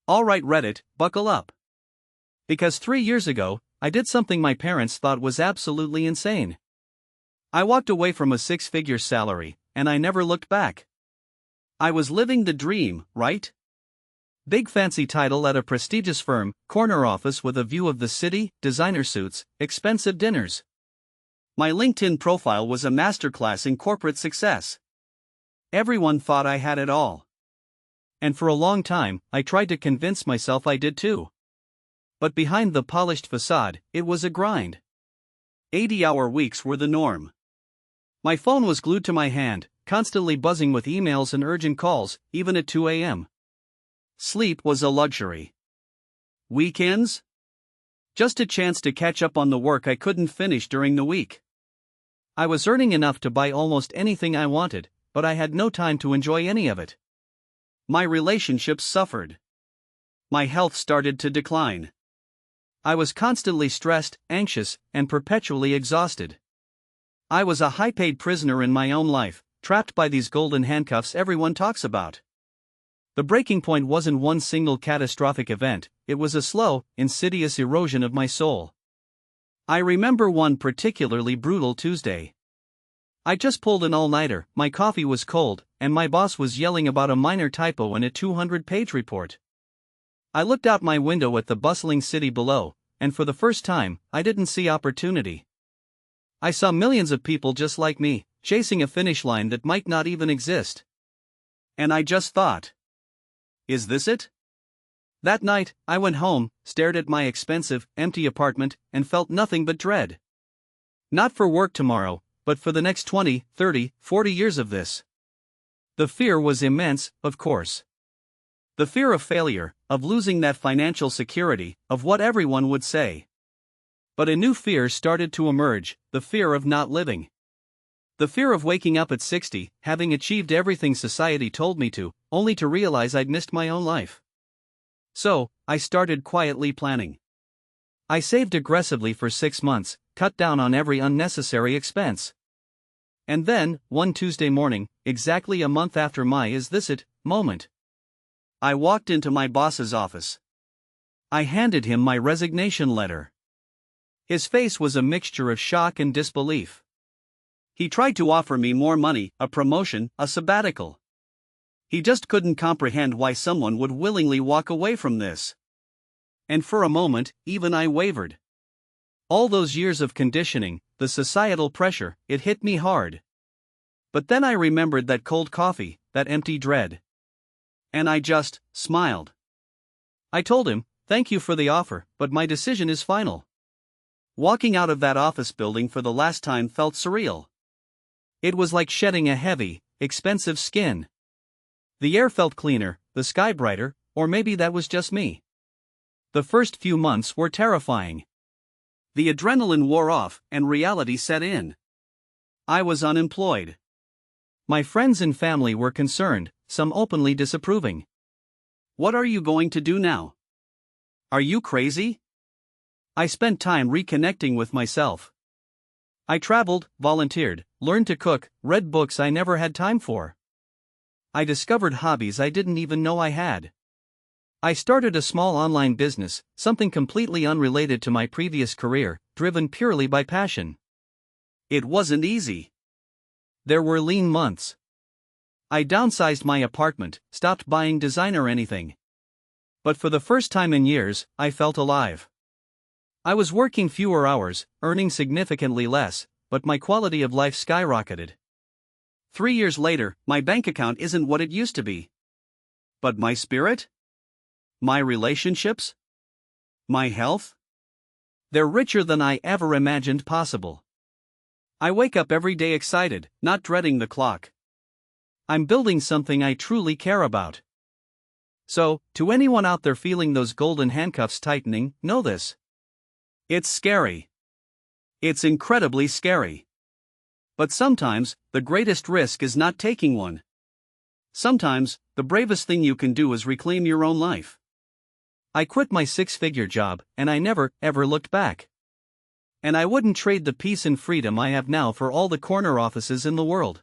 Alright Reddit, buckle up. Because 3 years ago, I did something my parents thought was absolutely insane. I walked away from a 6-figure salary, and I never looked back. I was living the dream, right? Big fancy title at a prestigious firm, corner office with a view of the city, designer suits, expensive dinners. My LinkedIn profile was a masterclass in corporate success. Everyone thought I had it all. And for a long time, I tried to convince myself I did too. But behind the polished facade, it was a grind. 80-hour weeks were the norm. My phone was glued to my hand, constantly buzzing with emails and urgent calls, even at 2 a.m. Sleep was a luxury. Weekends? Just a chance to catch up on the work I couldn't finish during the week. I was earning enough to buy almost anything I wanted, but I had no time to enjoy any of it. My relationships suffered. My health started to decline. I was constantly stressed, anxious, and perpetually exhausted. I was a high-paid prisoner in my own life, trapped by these golden handcuffs everyone talks about. The breaking point wasn't one single catastrophic event, it was a slow, insidious erosion of my soul. I remember one particularly brutal Tuesday. I just pulled an all-nighter, my coffee was cold, and my boss was yelling about a minor typo in a 200-page report. I looked out my window at the bustling city below, and for the first time, I didn't see opportunity. I saw millions of people just like me, chasing a finish line that might not even exist. And I just thought, is this it? That night, I went home, stared at my expensive, empty apartment, and felt nothing but dread. Not for work tomorrow, but for the next 20, 30, 40 years of this. The fear was immense, of course. The fear of failure, of losing that financial security, of what everyone would say. But a new fear started to emerge, the fear of not living. The fear of waking up at 60, having achieved everything society told me to, only to realize I'd missed my own life. So, I started quietly planning. I saved aggressively for 6 months, cut down on every unnecessary expense. And then, one Tuesday morning, exactly a month after my "is this it" moment, I walked into my boss's office. I handed him my resignation letter. His face was a mixture of shock and disbelief. He tried to offer me more money, a promotion, a sabbatical. He just couldn't comprehend why someone would willingly walk away from this. And for a moment, even I wavered. All those years of conditioning, the societal pressure, it hit me hard. But then I remembered that cold coffee, that empty dread. And I just smiled. I told him, "Thank you for the offer, but my decision is final." Walking out of that office building for the last time felt surreal. It was like shedding a heavy, expensive skin. The air felt cleaner, the sky brighter, or maybe that was just me. The first few months were terrifying. The adrenaline wore off, and reality set in. I was unemployed. My friends and family were concerned, some openly disapproving. "What are you going to do now? Are you crazy?" I spent time reconnecting with myself. I traveled, volunteered, learned to cook, read books I never had time for. I discovered hobbies I didn't even know I had. I started a small online business, something completely unrelated to my previous career, driven purely by passion. It wasn't easy. There were lean months. I downsized my apartment, stopped buying designer anything. But for the first time in years, I felt alive. I was working fewer hours, earning significantly less, but my quality of life skyrocketed. 3 years later, my bank account isn't what it used to be. But my spirit? My relationships? My health? They're richer than I ever imagined possible. I wake up every day excited, not dreading the clock. I'm building something I truly care about. So, to anyone out there feeling those golden handcuffs tightening, know this. It's scary. It's incredibly scary. But sometimes, the greatest risk is not taking one. Sometimes, the bravest thing you can do is reclaim your own life. I quit my 6-figure job, and I never, ever looked back. And I wouldn't trade the peace and freedom I have now for all the corner offices in the world.